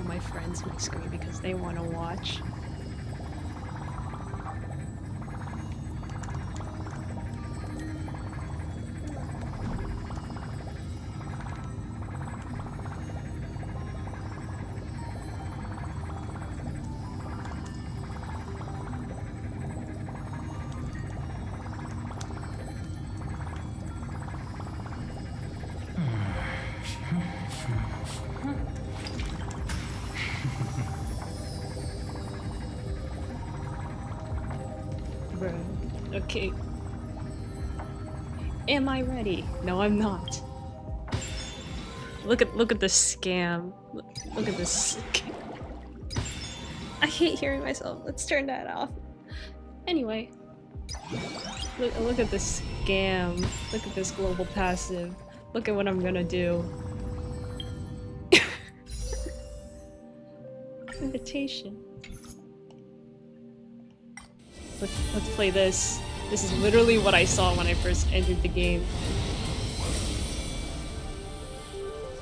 show my friends my screen because they want to watch. Okay. Am I ready? No, I'm not. Look at this scam. Look at this scam. I hate hearing myself. Let's turn that off. Anyway. Look at this scam. Look at this global passive. Look at what I'm gonna do. Invitation. Let's play this. This is literally what I saw when I first entered the game.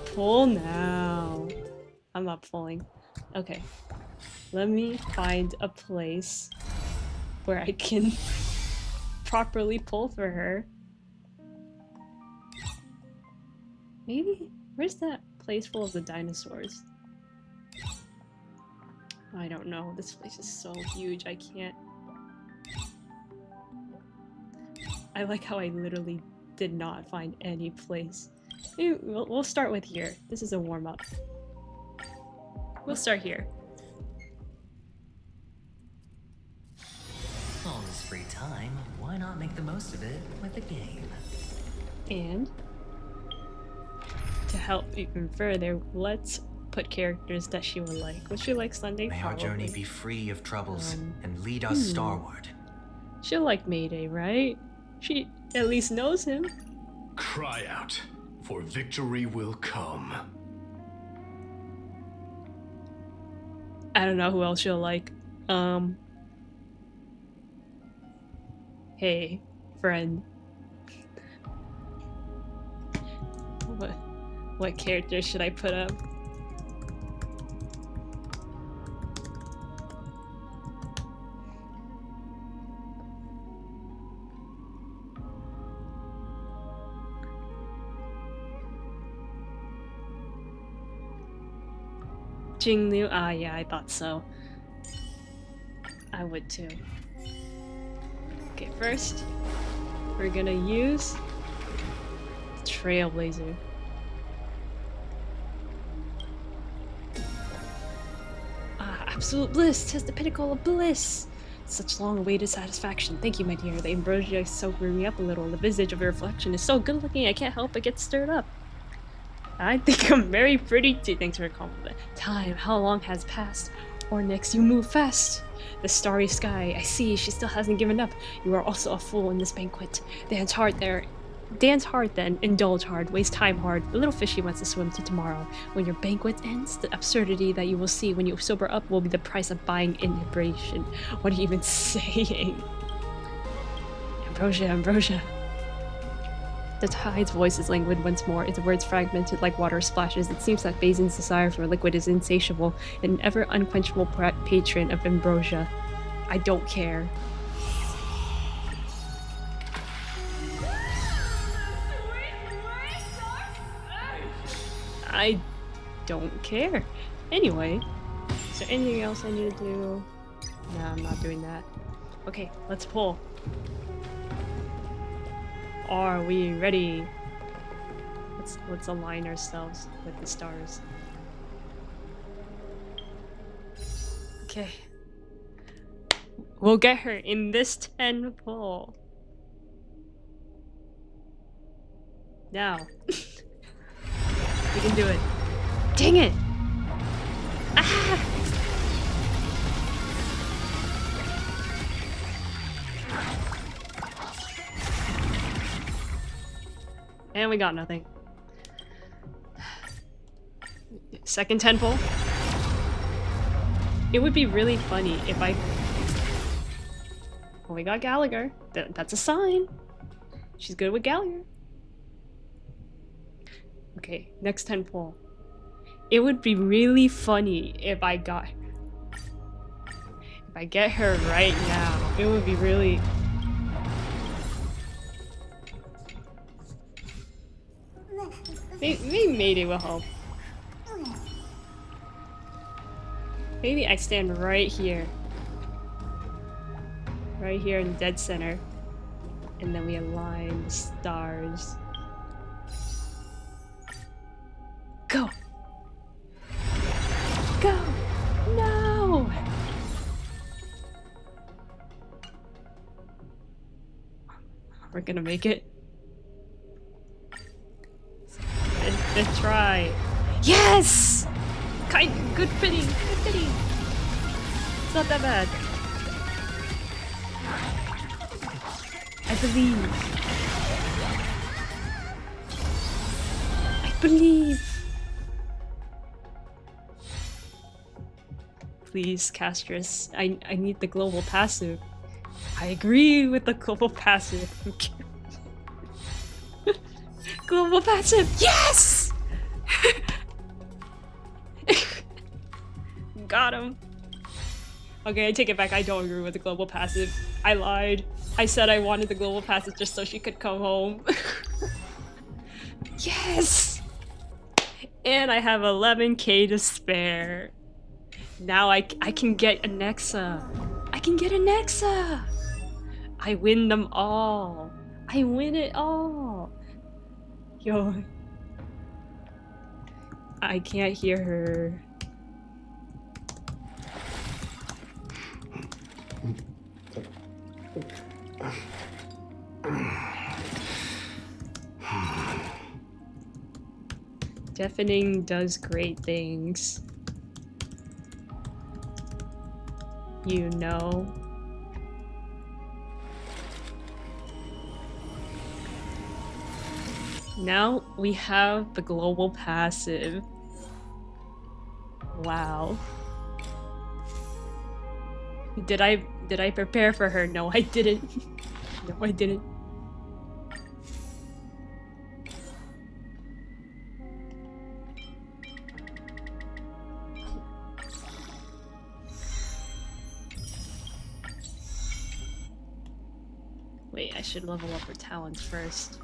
Pull now. I'm not pulling. Okay. Let me find a place where I can properly pull for her. Maybe? Where's that place full of the dinosaurs? I don't know. This place is so huge. I can't. I like how I literally did not find any place. Maybe we'll start with here. This is a warm-up. We'll start here. All this free time, why not make the most of it with a game? And to help even further, let's put characters that she will like. Would she like Sunday? May Probably. our journey be free of troubles and lead us starward. She'll like Mayday, right? She at least knows him. Cry out, for victory will come. I don't know who else she'll like. Hey, friend. What character should I put up? Jinglu? Ah, yeah, I thought so. I would too. Okay, first, we're gonna use Trailblazer. Ah, absolute bliss! 'Tis the pinnacle of bliss! Such long-awaited satisfaction. Thank you, my dear. The ambrosia is sobering me up a little. The visage of your reflection is so good-looking I can't help but get stirred up. I think I'm very pretty too. Thanks for a compliment. Time, how long has passed? Or next, you move fast. The starry sky, I see, she still hasn't given up. You are also a fool in this banquet. Dance hard there. Dance hard then, indulge hard, waste time hard. The little fishy wants to swim to tomorrow. When your banquet ends, the absurdity that you will see when you sober up will be the price of buying inebriation. What are you even saying? Ambrosia, ambrosia. The tide's voice is languid once more, its words fragmented like water splashes. It seems that Basin's desire for liquid is insatiable, an ever unquenchable patron of ambrosia. I don't care. I don't care. Anyway, is there anything else I need to do? No, I'm not doing that. Okay, let's pull. Are we ready? Let's align ourselves with the stars. Okay. We'll get her in this 10 pull. Now. We can do it. Dang it! Ah! And we got nothing. Second 10 pull. It would be really funny if I... Well, we got Gallagher. That's a sign. She's good with Gallagher. Okay, next 10 pull. It would be really funny if I get her right now. It would be really... Maybe Mayday will help. Maybe I stand right here. Right here in dead center. And then we align the stars. Go! Go! No! We're gonna make it. Good try. Yes! Good fitting, good fitting. It's not that bad. I believe. I believe. Please, Castorice. I need the global passive. I agree with the global passive. Global passive. Yes! Got him. Okay, I take it back. I don't agree with the global passive. I lied. I said I wanted the global passive just so she could come home. Yes! And I have 11k to spare. Now I can get a Nexa. I can get a Nexa! I win them all. I win it all. Yo. I can't hear her. Deafening does great things. You know. Now we have the global passive. Wow. Did I prepare for her? No, I didn't. No, I didn't. Wait, I should level up her talents first.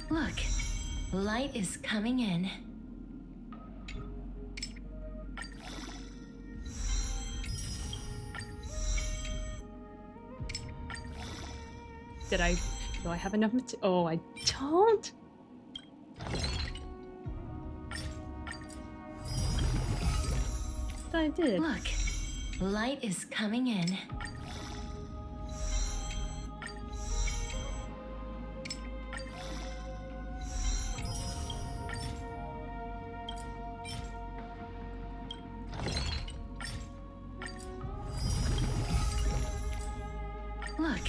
Look, light is coming in. Do I have enough oh, I don't? I did. Look, light is coming in. Look,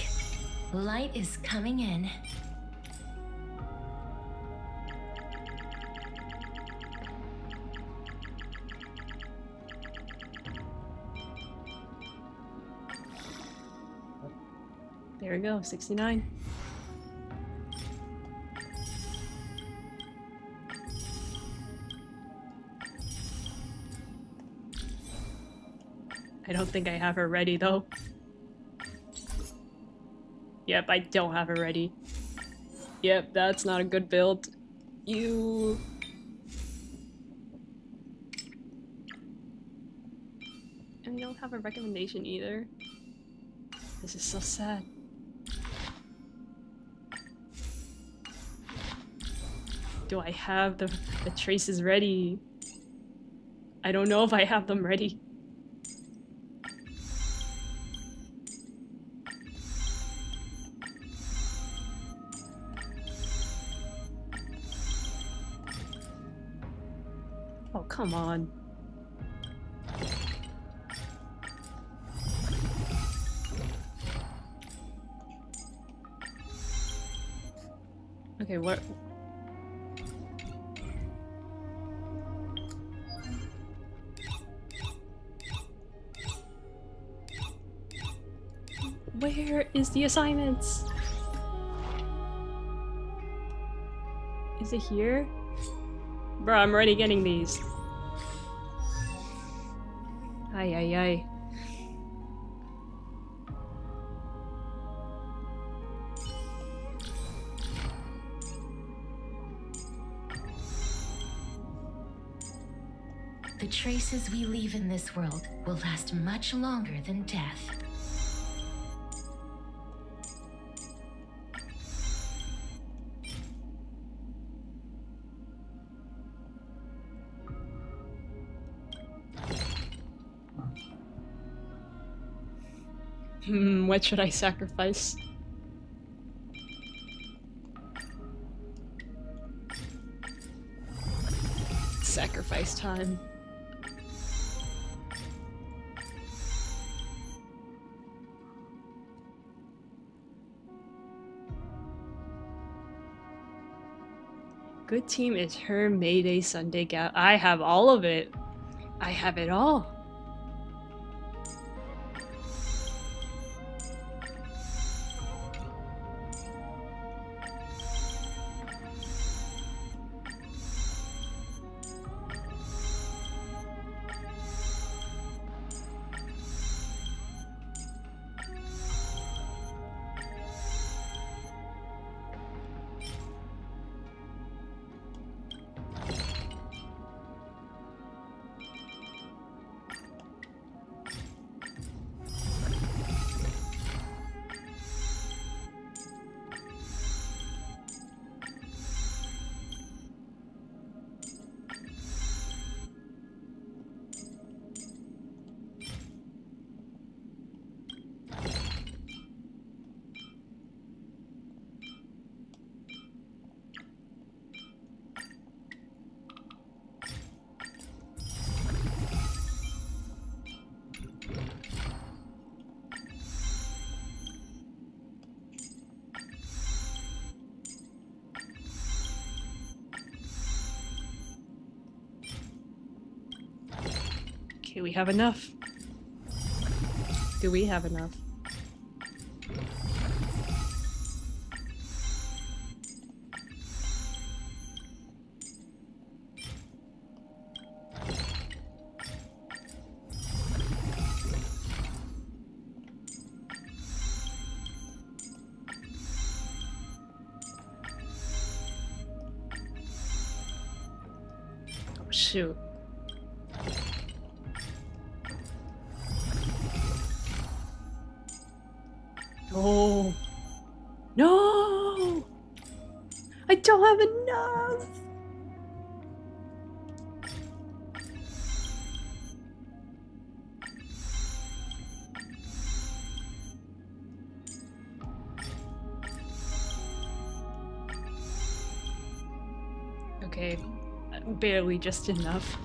light is coming in. There we go, 69. I don't think I have her ready though. Yep, I don't have her ready. Yep, that's not a good build. You... And you don't have a recommendation either. This is so sad. Do I have the traces ready? I don't know if I have them ready. Oh, come on. Okay, what? Where is the assignments? Is it here? Bro, I'm already getting these. Ay, ay, ay. The traces we leave in this world will last much longer than death. What should I sacrifice? Sacrifice time. Good team is her Mayday Sunday gal. I have all of it. I have it all. Okay, we have enough. Do we have enough? Oh, shoot. No! No! I don't have enough! Okay, barely just enough.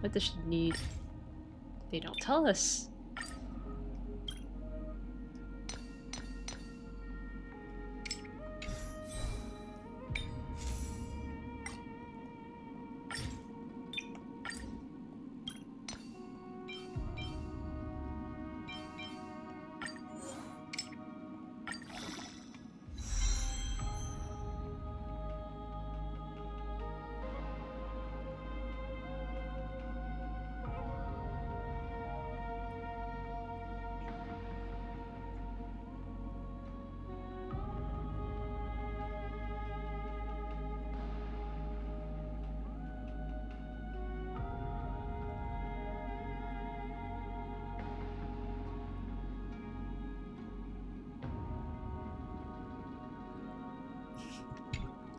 What does she need? They don't tell us.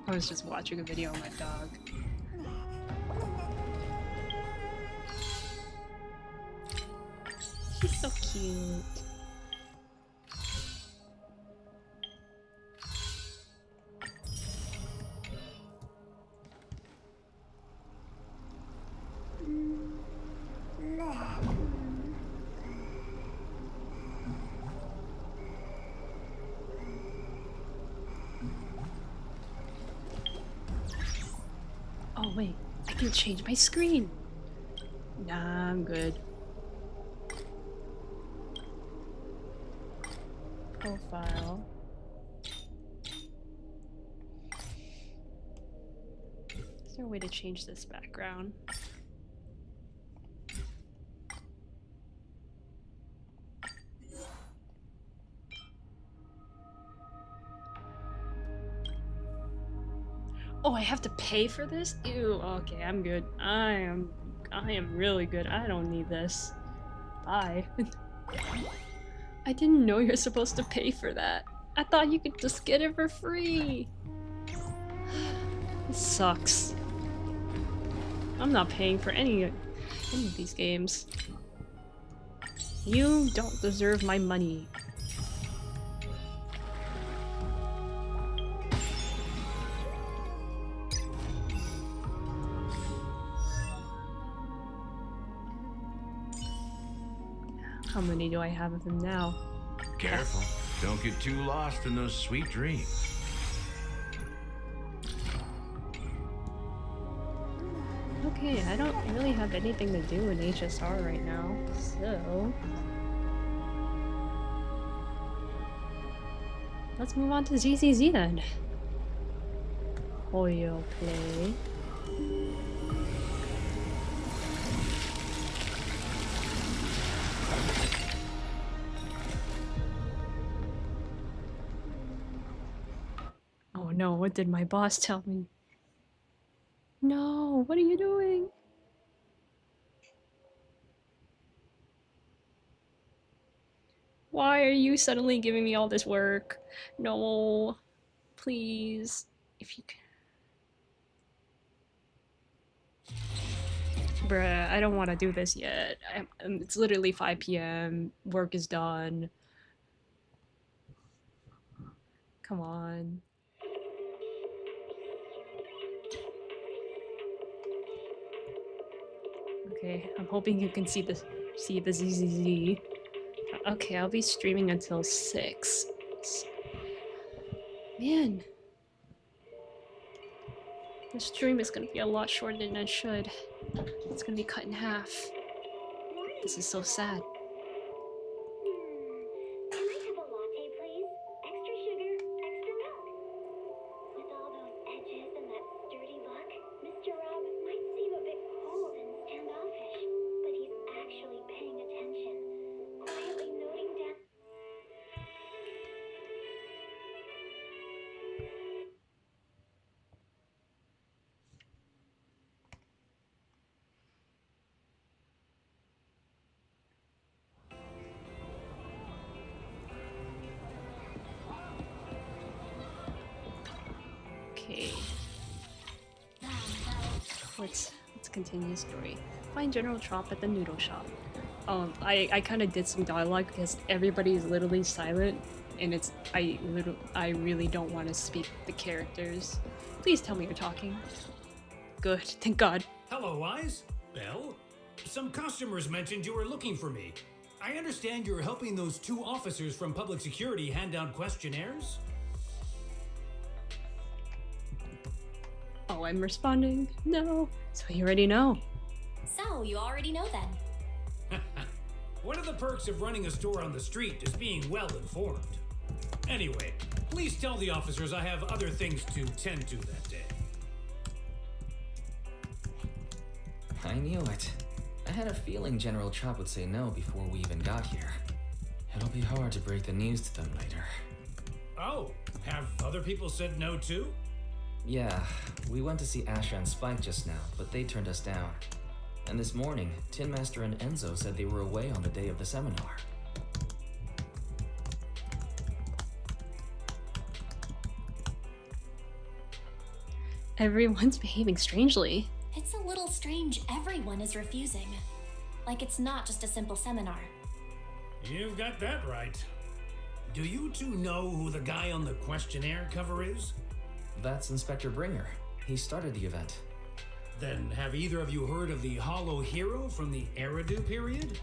I was just watching a video of my dog. She's so cute. wait, I can change my screen. Nah, I'm good. Profile. Is there a way to change this background? Oh, I have to pay for this? Ew, okay, I'm good. I am really good. I don't need this. Bye. I didn't know you're supposed to pay for that. I thought you could just get it for free. This sucks. I'm not paying for any of these games. You don't deserve my money. How many do I have of them now? Careful. Don't get too lost in those sweet dreams. Okay, I don't really have anything to do in HSR right now, so... let's move on to ZZZ then. Hoyo play. Oh no, what did my boss tell me? No, what are you doing? Why are you suddenly giving me all this work? No, please, if you can. Bruh, I don't want to do this yet. It's literally 5 p.m. Work is done. Come on. Okay, I'm hoping you can see the ZZZ. Okay, I'll be streaming until 6. Man. The stream is gonna be a lot shorter than it should. It's gonna be cut in half. This is so sad. Can I have a latte, please? Extra sugar, extra milk. With all those edges and that sturdy look, Mr. Rob might seem a bit cold and standoffish, but he's actually paying attention, quietly noting down. Okay. Let's continue the story. Find General Chop at the noodle shop. I kind of did some dialogue because everybody is literally silent, and I really don't want to speak the characters. Please tell me you're talking. Good, thank God. Hello, Wise. Belle? Some customers mentioned you were looking for me. I understand you're helping those 2 officers from public security hand out questionnaires? Oh, I'm responding. No. So you already know. So, you already know then. One of the perks of running a store on the street is being well informed. Anyway, please tell the officers I have other things to tend to that day. I knew it. I had a feeling General Chop would say no before we even got here. It'll be hard to break the news to them later. Oh, have other people said no too? Yeah, we went to see Asha and Spike just now, but they turned us down. And this morning, Tin Master and Enzo said they were away on the day of the seminar. Everyone's behaving strangely. It's a little strange everyone is refusing. Like it's not just a simple seminar. You've got that right. Do you 2 know who the guy on the questionnaire cover is? That's Inspector Bringer. He started the event. Then have either of you heard of the Hollow Hero from the Eridu period?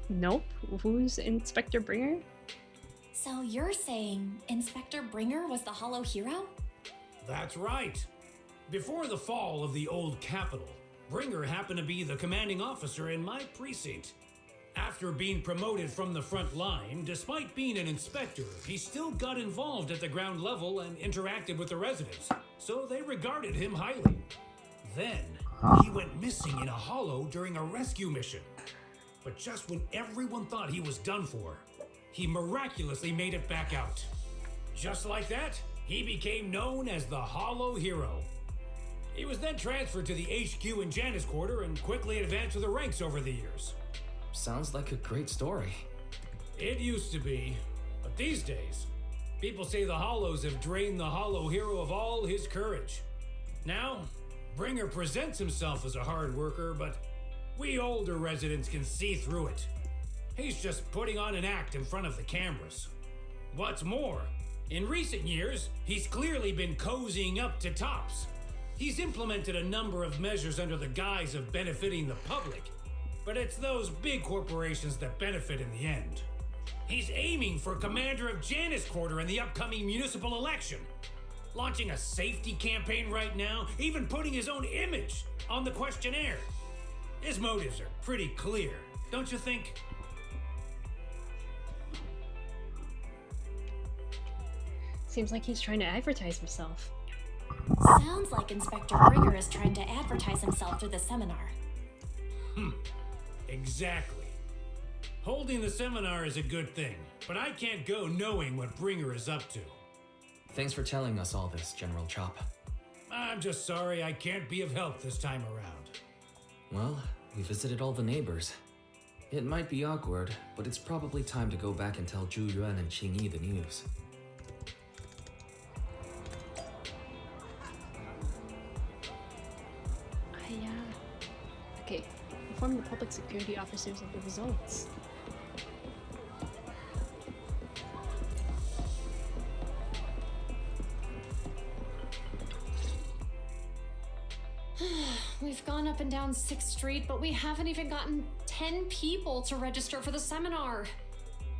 Nope. Who's Inspector Bringer? So you're saying Inspector Bringer was the Hollow Hero? That's right. Before the fall of the old capital, Bringer happened to be the commanding officer in my precinct. After being promoted from the front line, despite being an inspector, he still got involved at the ground level and interacted with the residents, so they regarded him highly. Then, he went missing in a hollow during a rescue mission. But just when everyone thought he was done for, he miraculously made it back out. Just like that, he became known as the Hollow Hero. He was then transferred to the HQ in Janus Quarter and quickly advanced to the ranks over the years. Sounds like a great story. It used to be, but these days, people say the Hollows have drained the Hollow Hero of all his courage. Now, Bringer presents himself as a hard worker, but we older residents can see through it. He's just putting on an act in front of the cameras. What's more, in recent years, he's clearly been cozying up to Tops. He's implemented a number of measures under the guise of benefiting the public, but it's those big corporations that benefit in the end. He's aiming for commander of Janus Quarter in the upcoming municipal election, launching a safety campaign right now, even putting his own image on the questionnaire. His motives are pretty clear, don't you think? Seems like he's trying to advertise himself. Sounds like Inspector Bringer is trying to advertise himself through the seminar. Exactly. Holding the seminar is a good thing, but I can't go knowing what Bringer is up to. Thanks for telling us all this, General Chop. I'm just sorry I can't be of help this time around. Well, we visited all the neighbors. It might be awkward, but it's probably time to go back and tell Zhu Yuan and Qing Yi the news. Okay, inform the public security officers of the results. We've gone up and down 6th Street, but we haven't even gotten 10 people to register for the seminar.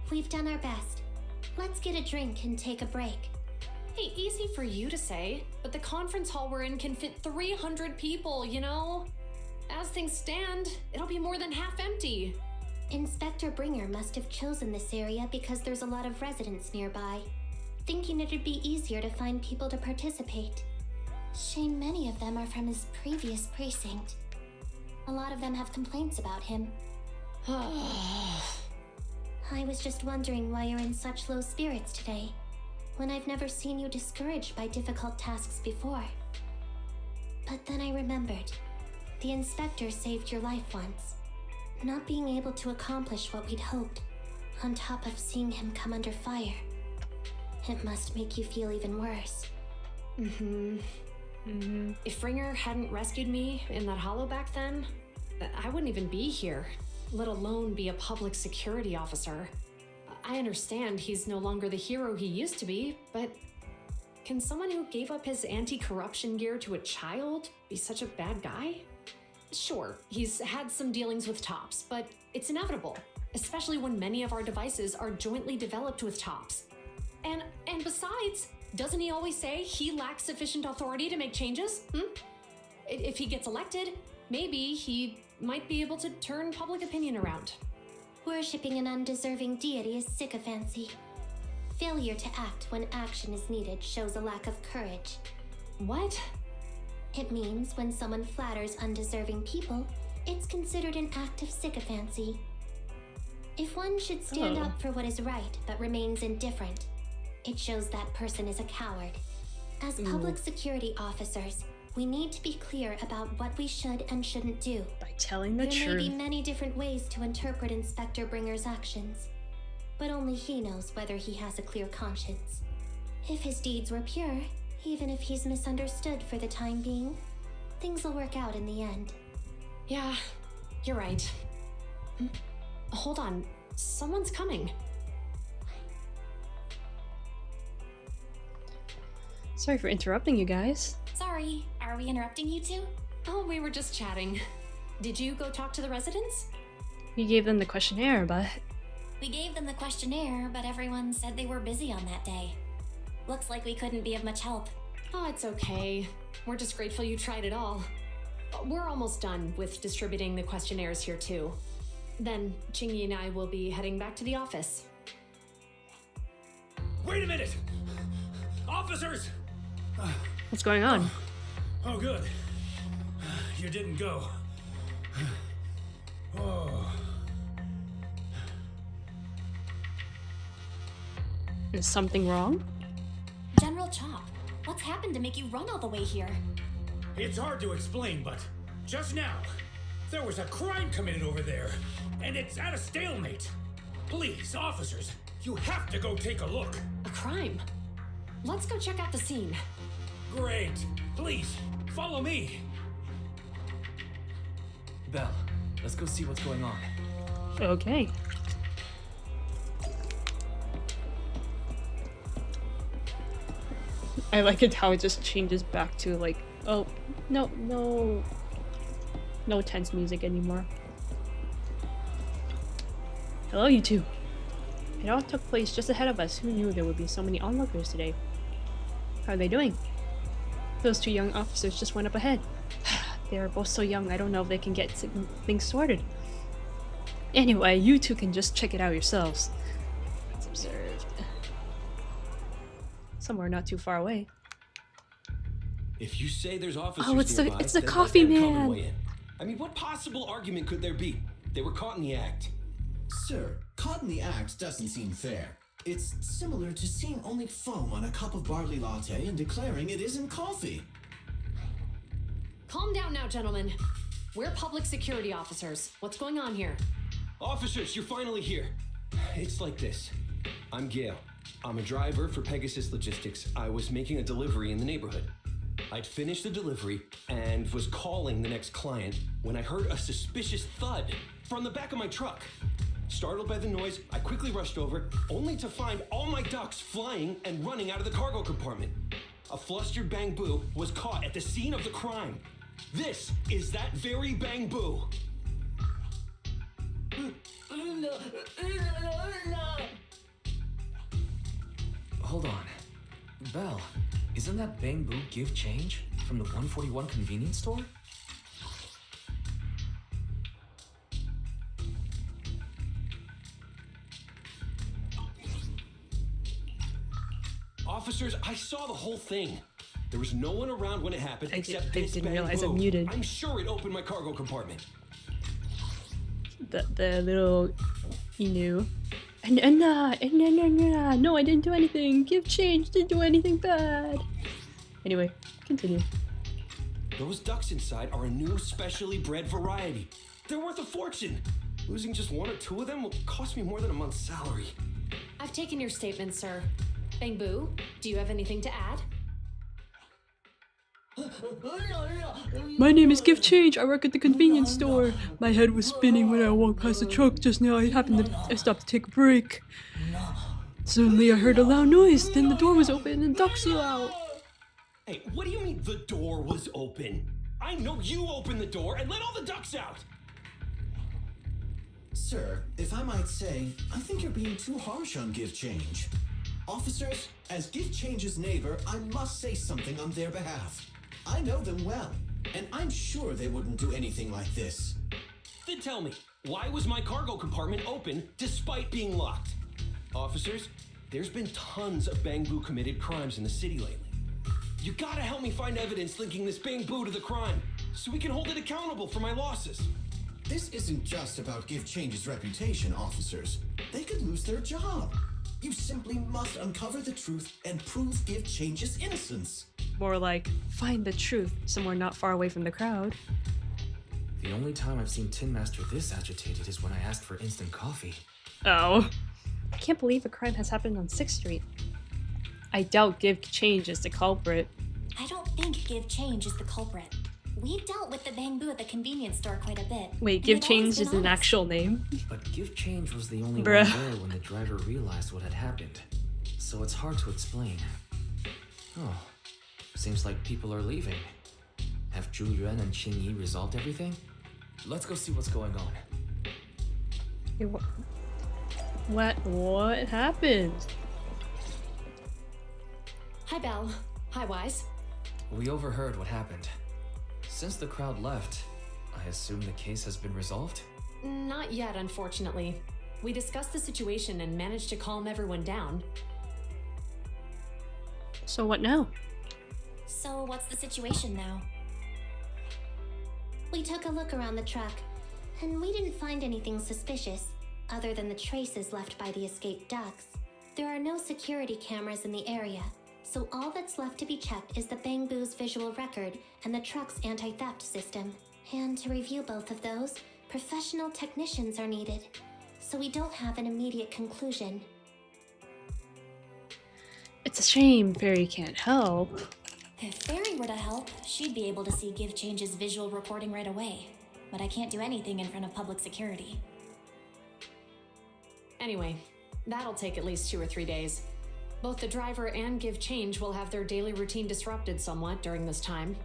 We've done our best. Let's get a drink and take a break. Hey, easy for you to say, but the conference hall we're in can fit 300 people, you know? As things stand, it'll be more than half empty. Inspector Bringer must have chosen this area because there's a lot of residents nearby, thinking it'd be easier to find people to participate. Shame many of them are from his previous precinct. A lot of them have complaints about him. I was just wondering why you're in such low spirits today, when I've never seen you discouraged by difficult tasks before. But then I remembered. The inspector saved your life once. Not being able to accomplish what we'd hoped, on top of seeing him come under fire. It must make you feel even worse. If Bringer hadn't rescued me in that hollow back then, I wouldn't even be here, let alone be a public security officer. I understand he's no longer the hero he used to be, but can someone who gave up his anti-corruption gear to a child be such a bad guy? Sure, he's had some dealings with Tops, but it's inevitable, especially when many of our devices are jointly developed with Tops. And besides, doesn't he always say he lacks sufficient authority to make changes? If he gets elected, maybe he might be able to turn public opinion around. Worshipping an undeserving deity is sycophancy. Failure to act when action is needed shows a lack of courage. What? It means when someone flatters undeserving people, it's considered an act of sycophancy. If one should stand up for what is right but remains indifferent, it shows that person is a coward. As public security officers, we need to be clear about what we should and shouldn't do. By telling the There truth. may be many different ways to interpret Inspector Bringer's actions, but only he knows whether he has a clear conscience. If his deeds were pure, even if he's misunderstood for the time being, things will work out in the end. Yeah, you're right. Hold on, someone's coming. Sorry for interrupting you guys. Sorry, are we interrupting you two? Oh, we were just chatting. Did you go talk to the residents? We gave them the questionnaire, but We gave them the questionnaire, but everyone said they were busy on that day. Looks like we couldn't be of much help. Oh, it's okay. We're just grateful you tried it all. We're almost done with distributing the questionnaires here, too. Then Chingy and I will be heading back to the office. Wait a minute! Officers! What's going on? Oh, good. You didn't go. Oh. Is something wrong? General Chop, what's happened to make you run all the way here? It's hard to explain, but just now, there was a crime committed over there, and it's at a stalemate. Please, officers, you have to go take a look. A crime? Let's go check out the scene. Great. Please, follow me. Belle, let's go see what's going on. Okay. I like it how it just changes back to like, oh, no tense music anymore. Hello, you two. It all took place just ahead of us. Who knew there would be so many onlookers today? How are they doing? Those two young officers just went up ahead. They are both so young, I don't know if they can get things sorted. Anyway, you two can just check it out yourselves. It's observed. Somewhere not too far away. If you say there's officers Oh, it's nearby, the then let coffee them come and man. weigh in. I mean, what possible argument could there be? They were caught in the act. Sir, caught in the act doesn't seem fair. It's similar to seeing only foam on a cup of barley latte and declaring it isn't coffee. Calm down now, gentlemen. We're public security officers. What's going on here? Officers, you're finally here. It's like this. I'm Gale. I'm a driver for Pegasus Logistics. I was making a delivery in the neighborhood. I'd finished the delivery and was calling the next client when I heard a suspicious thud from the back of my truck. Startled by the noise, I quickly rushed over, only to find all my ducks flying and running out of the cargo compartment. A flustered Bang Boo was caught at the scene of the crime. This is that very Bang Boo. Hold on. Belle, isn't that Bang Boo Give Change from the 141 convenience store? Officers, I saw the whole thing. There was no one around when it happened except I this didn't Bang realize Boo. I'm muted. I'm sure it opened my cargo compartment. The little Inu. No, I didn't do anything. Give change, didn't do anything bad. Anyway, continue. Those ducks inside are a new specially bred variety. They're worth a fortune. Losing just one or two of them will cost me more than a month's salary. I've taken your statement, sir. Bang Boo, do you have anything to add? My name is Give Change. I work at the convenience store. My head was spinning when I walked past the truck just now. I stopped to take a break. Suddenly I heard a loud noise. Then the door was open and ducks flew out. Hey, what do you mean the door was open? I know you opened the door and let all the ducks out. Sir, if I might say, I think you're being too harsh on Give Change. Officers, as Give Change's neighbor, I must say something on their behalf. I know them well, and I'm sure they wouldn't do anything like this. Then tell me, why was my cargo compartment open despite being locked? Officers, there's been tons of Bang Boo committed crimes in the city lately. You gotta help me find evidence linking this Bang Boo to the crime, so we can hold it accountable for my losses. This isn't just about Give Change's reputation, officers. They could lose their job. You simply must uncover the truth and prove Give Change's innocence. More like, find the truth somewhere not far away from the crowd. The only time I've seen Tin Master this agitated is when I asked for instant coffee. Oh. I can't believe a crime has happened on 6th Street. I doubt Give Change is the culprit. I don't think Give Change is the culprit. We've dealt with the Bang Boo at the convenience store quite a bit. Wait, and Give they've always Change been is an honest. actual name? But Give Change was the only Bruh. one there when the driver realized what had happened. So it's hard to explain. Oh, seems like people are leaving. Have Zhu Yuan and Qing Yi resolved everything? Let's go see what's going on. Hey, what happened? Hi, Belle. Hi, Wise. We overheard what happened. Since the crowd left, I assume the case has been resolved? Not yet, unfortunately. We discussed the situation and managed to calm everyone down. So what now? So, what's the situation now? We took a look around the truck, and we didn't find anything suspicious, other than the traces left by the escaped ducks. There are no security cameras in the area, so all that's left to be checked is the Bangbu's visual record and the truck's anti-theft system. And to review both of those, professional technicians are needed, so we don't have an immediate conclusion. It's a shame Fairy can't help. If Fairy were to help, she'd be able to see Give Change's visual recording right away. But I can't do anything in front of public security. Anyway, that'll take at least 2 or 3 days. Both the driver and Give Change will have their daily routine disrupted somewhat during this time.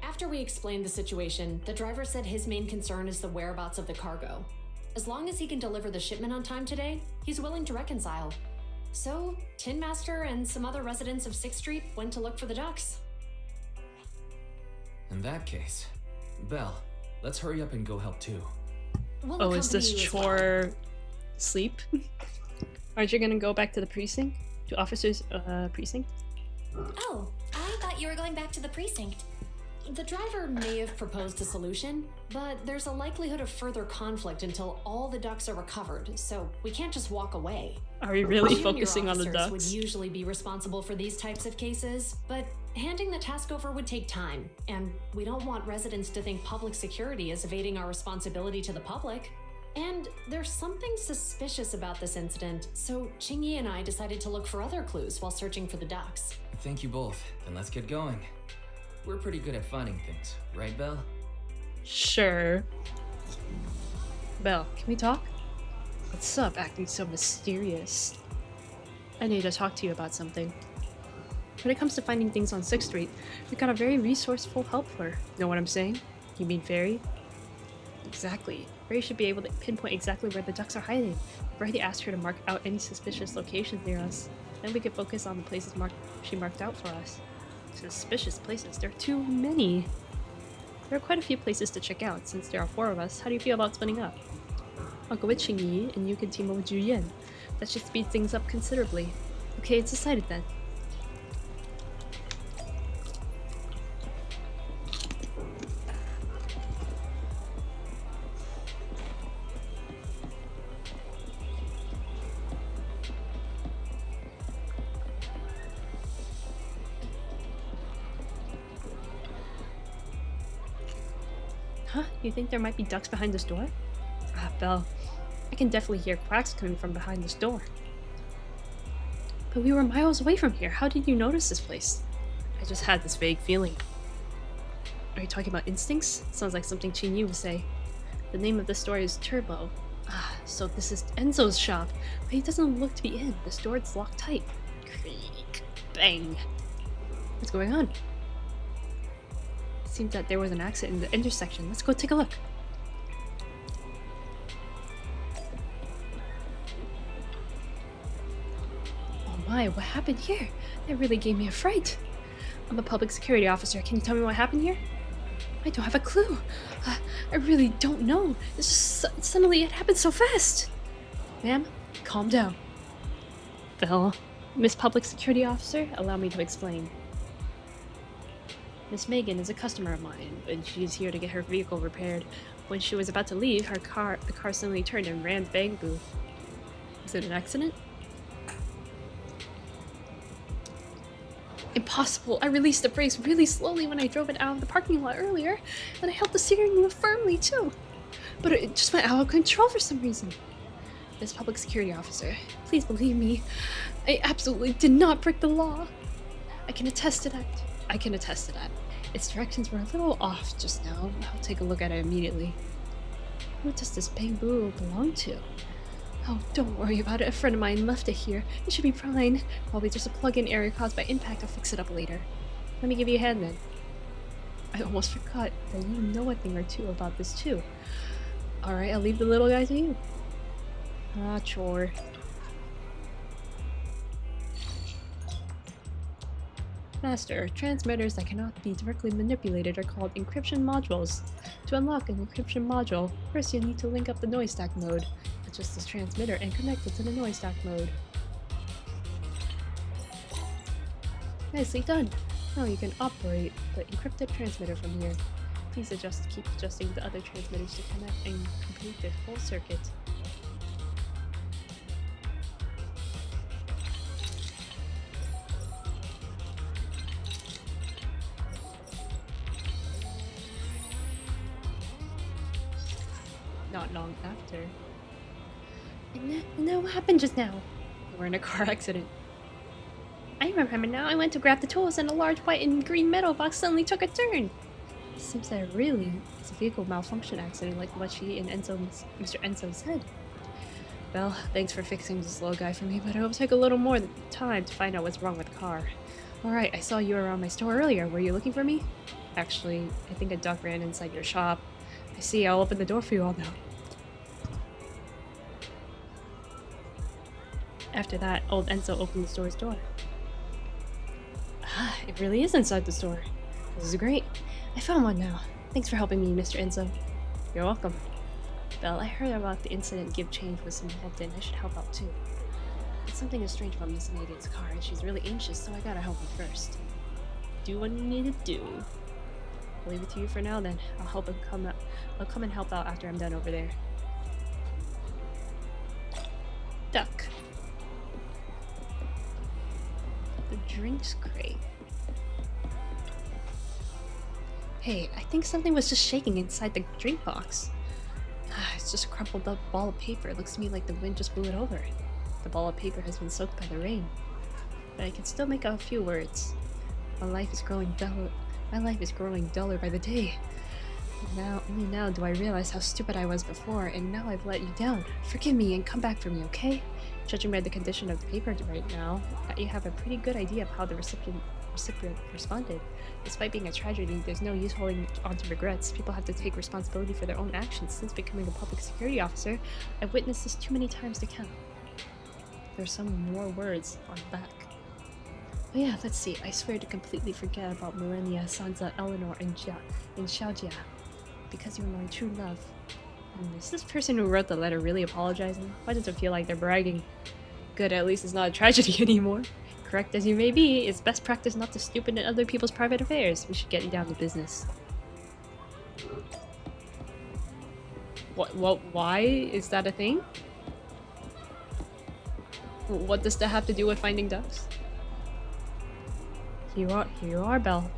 After we explained the situation, the driver said his main concern is the whereabouts of the cargo. As long as he can deliver the shipment on time today, he's willing to reconcile. So, Tin Master and some other residents of 6th Street went to look for the ducks. In that case, Belle, let's hurry up and go help too. We'll Oh, is this accompany you as well. chore sleep? Aren't you gonna go back to the precinct? To officers' precinct? Oh, I thought you were going back to the precinct. The driver may have proposed a solution, but there's a likelihood of further conflict until all the ducks are recovered, so we can't just walk away. Are we really Junior focusing on the officers would ducks? usually be responsible for these types of cases, but handing the task over would take time, and we don't want residents to think public security is evading our responsibility to the public. And there's something suspicious about this incident, so Qingyi and I decided to look for other clues while searching for the ducks. Thank you both. Then let's get going. We're pretty good at finding things, right, Belle? Sure. Belle, can we talk? What's up, acting so mysterious? I need to talk to you about something. When it comes to finding things on 6th Street, we've got a very resourceful helper. Know what I'm saying? You mean Fairy? Exactly. Fairy should be able to pinpoint exactly where the ducks are hiding. I've already asked her to mark out any suspicious locations near us. Then we could focus on the places she marked out for us. Suspicious places? There are too many. There are quite a few places to check out. Since there are 4 of us, how do you feel about splitting up? I'll go with Qingyi, and you can team up with Juyen. That should speed things up considerably. Okay, it's decided then. Huh? You think there might be ducks behind this door? Ah, Belle. I can definitely hear quacks coming from behind this door. But we were miles away from here. How did you notice this place? I just had this vague feeling. Are you talking about instincts? Sounds like something Qingyi would say. The name of the store is Turbo. Ah, so this is Enzo's shop. But he doesn't look to be in. This door is locked tight. Creak. Bang. What's going on? It seems that there was an accident in the intersection. Let's go take a look. Oh my, what happened here? That really gave me a fright. I'm a public security officer. Can you tell me what happened here? I don't have a clue. I really don't know. It's just suddenly it happened so fast. Ma'am, calm down. Belle, Miss Public Security Officer, allow me to explain. Miss Megan is a customer of mine, and she's here to get her vehicle repaired. When she was about to leave, the car suddenly turned and ran Bangbu. Was it an accident? Impossible! I released the brakes really slowly when I drove it out of the parking lot earlier, and I held the steering wheel firmly too. But it just went out of control for some reason. Miss Public Security Officer, please believe me. I absolutely did not break the law. I can attest to that. Its directions were a little off just now. I'll take a look at it immediately. Who does this Bangbu belong to? Oh, don't worry about it. A friend of mine left it here. It should be fine. Probably just a plug-in error caused by impact. I'll fix it up later. Let me give you a hand then. I almost forgot that you know a thing or two about this too. Alright, I'll leave the little guy to you. Ah, chore. Master, transmitters that cannot be directly manipulated are called encryption modules. To unlock an encryption module, first you need to link up the noise stack mode, adjust this transmitter, and connect it to the noise stack mode. Nicely done! Now you can operate the encrypted transmitter from here. Please keep adjusting the other transmitters to connect and complete the whole circuit. Not long after. And then what happened just now? We're in a car accident. I remember now. I went to grab the tools and a large white and green metal box suddenly took a turn. It seems that really it's a vehicle malfunction accident like what she and Mr. Enzo said. Well, thanks for fixing this little guy for me, but it'll take a little more time to find out what's wrong with the car. Alright, I saw you around my store earlier. Were you looking for me? Actually, I think a duck ran inside your shop. I see, I'll open the door for you all now. After that, old Enzo opened the store's door. Ah, it really is inside the store. This is great. I found one now. Thanks for helping me, Mr. Enzo. You're welcome. Belle, I heard about the incident Give Change was involved in. I should help out too. But something is strange about Miss Megan's car, and she's really anxious, so I gotta help her first. Do what you need to do. I'll leave it to you for now then. I'll come and help out after I'm done over there. Duck. The drinks crate. Hey, I think something was just shaking inside the drink box. It's just a crumpled up ball of paper. It looks to me like the wind just blew it over. The ball of paper has been soaked by the rain. But I can still make out a few words. My life is growing duller by the day. Only now do I realize how stupid I was before, and now I've let you down. Forgive me and come back for me, okay? Judging by the condition of the paper right now, you have a pretty good idea of how the recipient responded. Despite being a tragedy, there's no use holding on to regrets. People have to take responsibility for their own actions. Since becoming a public security officer, I've witnessed this too many times to count. There's some more words on the back. Oh yeah, let's see. I swear to completely forget about Millennia, Sansa, Eleanor, and Xiaojia. Because you're my true love. Is this person who wrote the letter really apologizing? Why does it feel like they're bragging? Good, at least it's not a tragedy anymore. Correct as you may be, it's best practice not to stupid in other people's private affairs. We should get you down to business. What, why is that a thing? What does that have to do with finding ducks? Here you are, Belle.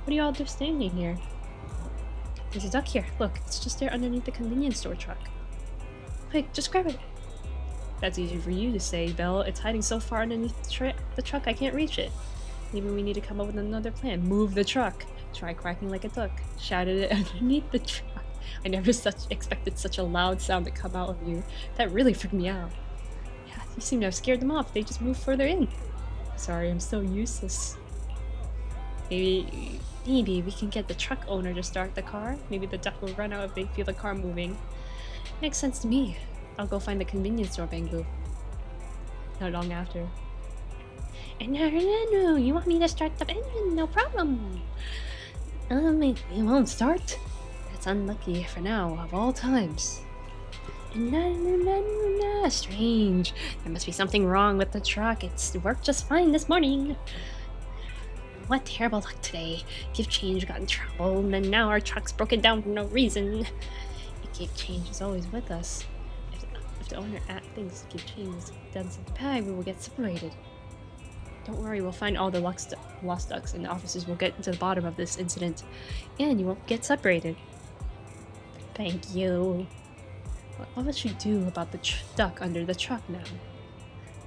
What are y'all just standing here? There's a duck here. Look, it's just there underneath the convenience store truck. Quick, just grab it. That's easy for you to say, Belle. It's hiding so far underneath the truck I can't reach it. Maybe we need to come up with another plan. Move the truck. Try quacking like a duck. Shouted it underneath the truck. I never expected such a loud sound to come out of you. That really freaked me out. Yeah, you seem to have scared them off. They just moved further in. Sorry, I'm so useless. Maybe we can get the truck owner to start the car. Maybe the duck will run out if they feel the car moving. Makes sense to me. I'll go find the convenience store, Bangu. Not long after. No, you want me to start the engine? No problem. It won't start. That's unlucky for now, of all times. No, strange. There must be something wrong with the truck. It's worked just fine this morning. What terrible luck today. Give Change got in trouble, and then now our truck's broken down for no reason. Give Change is always with us. If the owner thinks Give Change has done something bad, we will get separated. Don't worry, we'll find all the lost ducks, and the officers will get to the bottom of this incident, and you won't get separated. Thank you. What would you do about the duck under the truck now?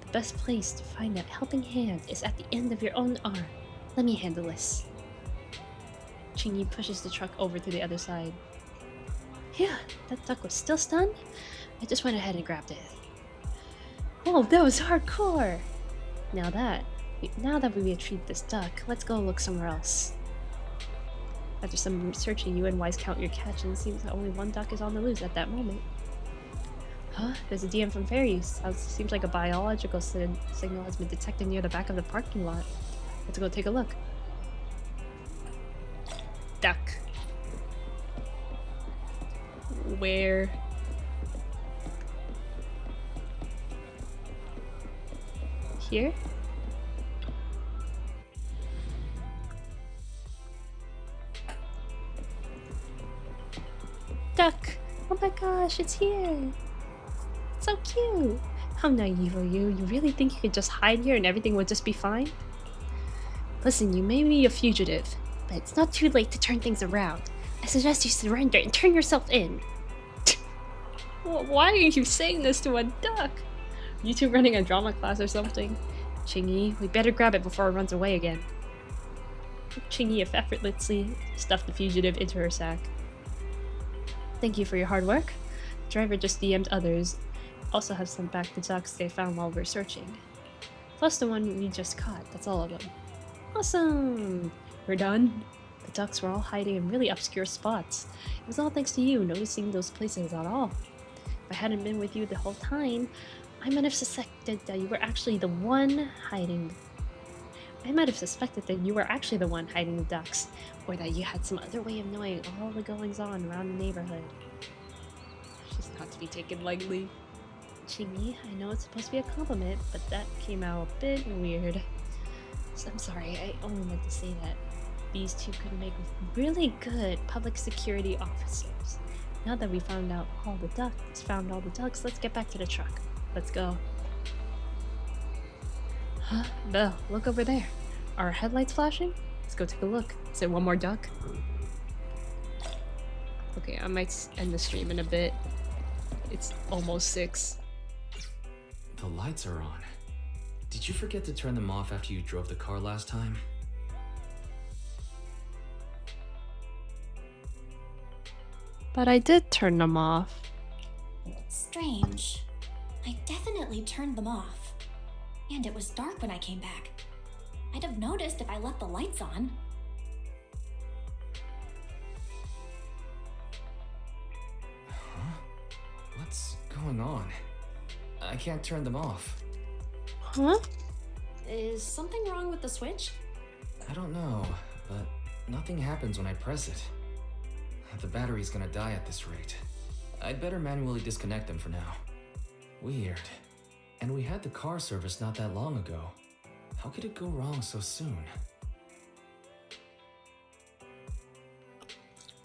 The best place to find that helping hand is at the end of your own arm. Let me handle this. Chingy pushes the truck over to the other side. Yeah, that duck was still stunned? I just went ahead and grabbed it. Oh, that was hardcore! Now that we retrieved this duck, let's go look somewhere else. After some searching, you and Wise count your catch, and it seems that only one duck is on the loose at that moment. Huh? There's a DM from Fairies. Seems like a biological signal has been detected near the back of the parking lot. Let's go take a look. Duck. Where? Here? Duck! Oh my gosh, it's here! It's so cute! How naive are you? You really think you could just hide here and everything would just be fine? Listen, you may be a fugitive, but it's not too late to turn things around. I suggest you surrender and turn yourself in. Why are you saying this to a duck? You two running a drama class or something? Chingy, we better grab it before it runs away again. Chingy effortlessly stuffed the fugitive into her sack. Thank you for your hard work. The driver just DM'd others. Also have sent back the ducks they found while we're searching. Plus the one we just caught, that's all of them. Awesome! We're done. The ducks were all hiding in really obscure spots. It was all thanks to you noticing those places at all. If I hadn't been with you the whole time, I might have suspected that you were actually the one hiding. The ducks, or that you had some other way of knowing all the goings on around the neighborhood. She's not to be taken lightly. Chingy, I know it's supposed to be a compliment, but that came out a bit weird. So I'm sorry, I only meant to say that these two could make really good public security officers. Now that we found all the ducks, let's get back to the truck. Let's go. Huh? Belle, look over there. Are our headlights flashing? Let's go take a look. Is it one more duck? Okay, I might end the stream in a bit. It's almost 6. The lights are on. Did you forget to turn them off after you drove the car last time? But I did turn them off. Strange. I definitely turned them off. And it was dark when I came back. I'd have noticed if I left the lights on. Huh? What's going on? I can't turn them off. Huh? Is something wrong with the switch? I don't know, but nothing happens when I press it. The battery's gonna die at this rate. I'd better manually disconnect them for now. Weird. And we had the car serviced not that long ago. How could it go wrong so soon?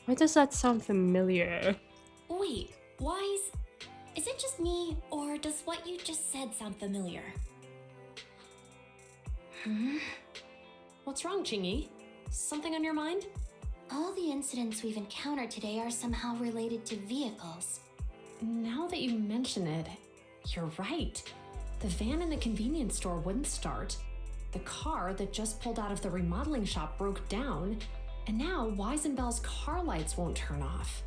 Why does that sound familiar? Wait, Wise? Is it just me, or does what you just said sound familiar? What's wrong, Chingy? Something on your mind? All the incidents we've encountered today are somehow related to vehicles. Now that you mention it, you're right. The van in the convenience store wouldn't start. The car that just pulled out of the remodeling shop broke down. And now Wise and Belle's car lights won't turn off.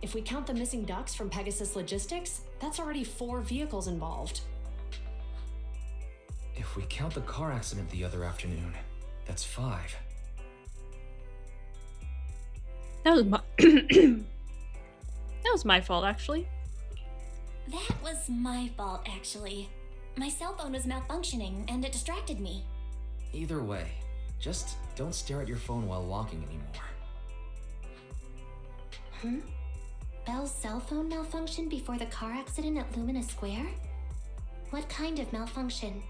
If we count the missing ducks from Pegasus Logistics, that's already 4 vehicles involved. If we count the car accident the other afternoon, that's 5. That was my that was my fault, actually. That was my fault, actually. My cell phone was malfunctioning, and it distracted me. Either way, just don't stare at your phone while walking anymore. Belle's cell phone malfunctioned before the car accident at Lumina Square? What kind of malfunction?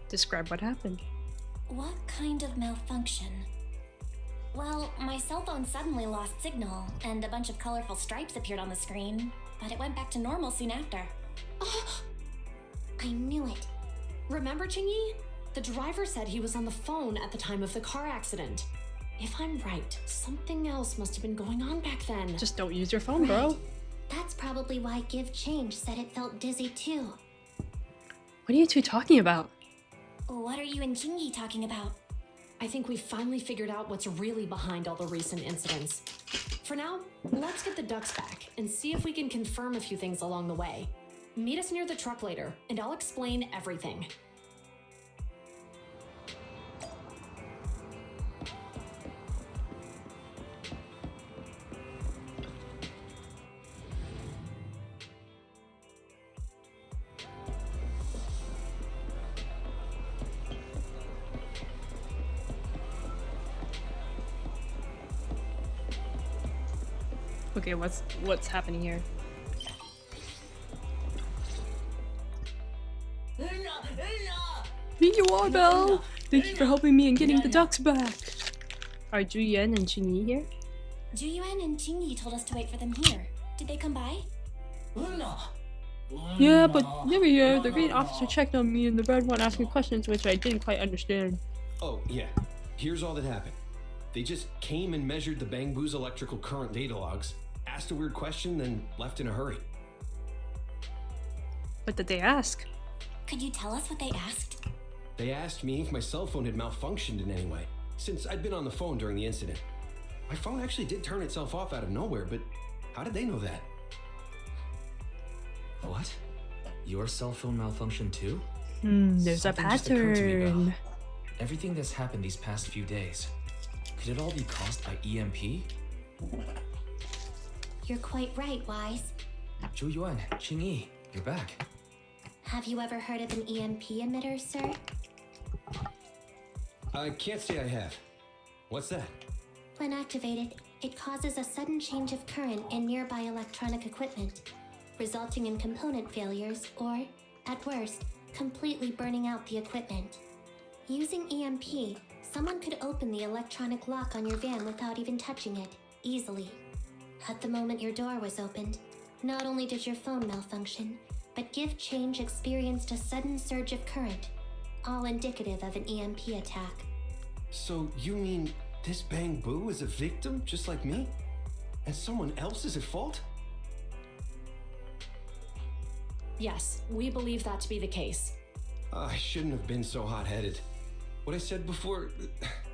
Describe what happened. What kind of malfunction? Well, my cell phone suddenly lost signal, and a bunch of colorful stripes appeared on the screen, but it went back to normal soon after. I knew it. Remember, Chingy? The driver said he was on the phone at the time of the car accident. If I'm right, something else must have been going on back then. Just don't use your phone, bro. That's probably why Give Change said it felt dizzy too. What are you two talking about? What are you and Chingy talking about? I think we finally figured out what's really behind all the recent incidents. For now, let's get the ducks back and see if we can confirm a few things along the way. Meet us near the truck later, and I'll explain everything. Okay, what's happening here? Here you are, Belle! Thank you for helping me in getting the ducks back! Are Juyen and Qingyi here? Juyuan and Qingyi told us to wait for them here. Did they come by? Yeah, but never here. The green officer checked on me and the red one asked me questions which I didn't quite understand. Oh, yeah. Here's all that happened. They just came and measured the Bangbu's electrical current data logs, asked a weird question, then left in a hurry. What did they ask? Could you tell us what they asked? They asked me if my cell phone had malfunctioned in any way, since I'd been on the phone during the incident. My phone actually did turn itself off out of nowhere, but how did they know that? What? Your cell phone malfunctioned too? There's a Something just occurred to me, pattern. Belle. Everything that's happened these past few days, could it all be caused by EMP? You're quite right, Wise. Zhu Qingyi, you're back. Have you ever heard of an EMP emitter, sir? I can't say I have. What's that? When activated, it causes a sudden change of current in nearby electronic equipment, resulting in component failures or, at worst, completely burning out the equipment. Using EMP, someone could open the electronic lock on your van without even touching it, easily. At the moment your door was opened, not only did your phone malfunction, but Gift Change experienced a sudden surge of current, all indicative of an EMP attack. So you mean this Bangbu is a victim just like me? And someone else is at fault? Yes, we believe that to be the case. I shouldn't have been so hot-headed. What I said before,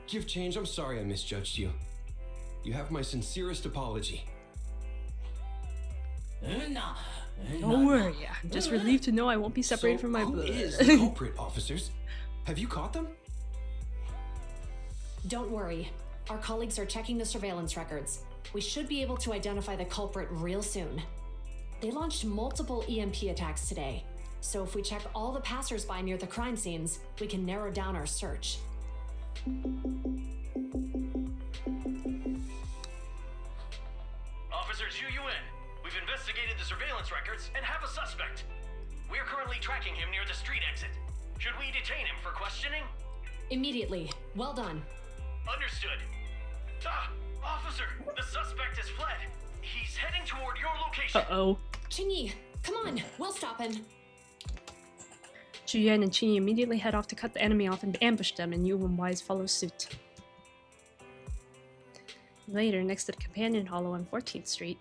Gift Change, I'm sorry I misjudged you. You have my sincerest apology. Don't worry, I'm just relieved to know I won't be separated from my who blood. is the culprit, officers? Have you caught them? Don't worry. Our colleagues are checking the surveillance records. We should be able to identify the culprit real soon. They launched multiple EMP attacks today, so if we check all the passersby near the crime scenes, we can narrow down our search. Officer Zhu Yuan, we've investigated the surveillance records and have a suspect. We're currently tracking him near the street exit. Should we detain him for questioning? Immediately. Well done. Understood. Officer, the suspect has fled. He's heading toward your location. Uh-oh. Qingyi, come on, we'll stop him. Juyen and Qingyi immediately head off to cut the enemy off and ambush them, and Yu and Wise follow suit. Later, next to the companion hollow on 14th Street.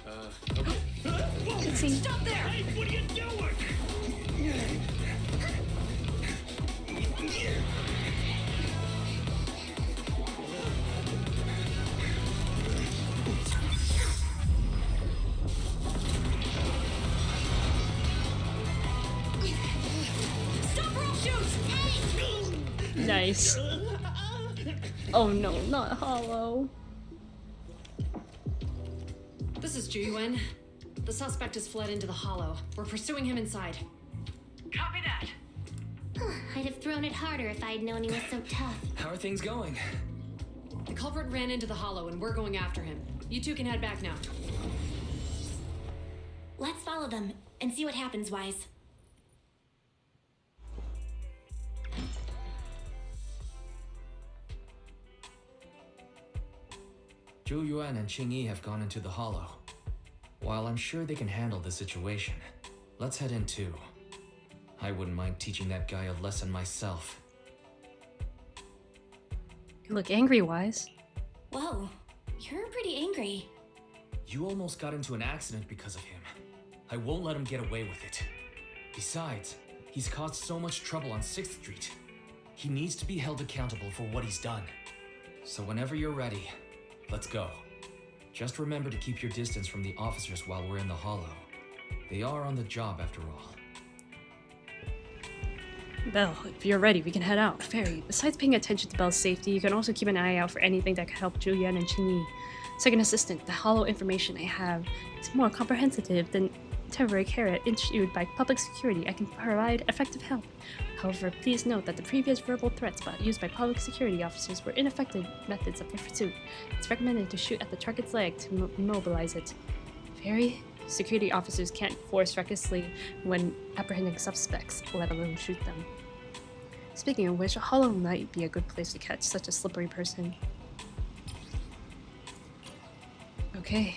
Okay. Cutscene. Stop there! Hey, what are you doing? Stop or I'll shoot! Nice. Oh no, not hollow. This is Juyuan. The suspect has fled into the hollow. We're pursuing him inside. Copy that. I'd have thrown it harder if I'd known he was so tough. How are things going? The culprit ran into the hollow and we're going after him. You two can head back now. Let's follow them and see what happens, Wise. Zhu Yuan and Qingyi have gone into the hollow. While I'm sure they can handle the situation, let's head in too. I wouldn't mind teaching that guy a lesson myself. You look angry, Wise. Whoa, you're pretty angry. You almost got into an accident because of him. I won't let him get away with it. Besides, he's caused so much trouble on 6th Street. He needs to be held accountable for what he's done. So whenever you're ready, let's go. Just remember to keep your distance from the officers while we're in the hollow. They are on the job after all. Belle, if you're ready, we can head out. Fairy, besides paying attention to Belle's safety, you can also keep an eye out for anything that could help Julian and Qingyi. Second assistant, the hollow information I have is more comprehensive than temporary care issued by public security, I can provide effective help. However, please note that the previous verbal threats used by public security officers were ineffective methods of pursuit. It's recommended to shoot at the target's leg to immobilize it. Security officers can't force recklessly when apprehending suspects, let alone shoot them. Speaking of which, a hollow might be a good place to catch such a slippery person. Okay,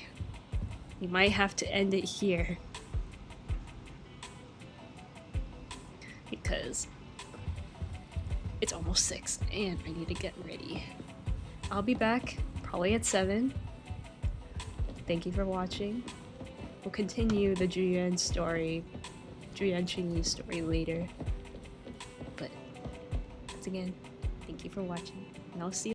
we might have to end it here. Because it's almost 6 and I need to get ready. I'll be back probably at 7. Thank you for watching. We'll continue the Julian story, Julian Chinyi story later. But once again, thank you for watching, and I'll see you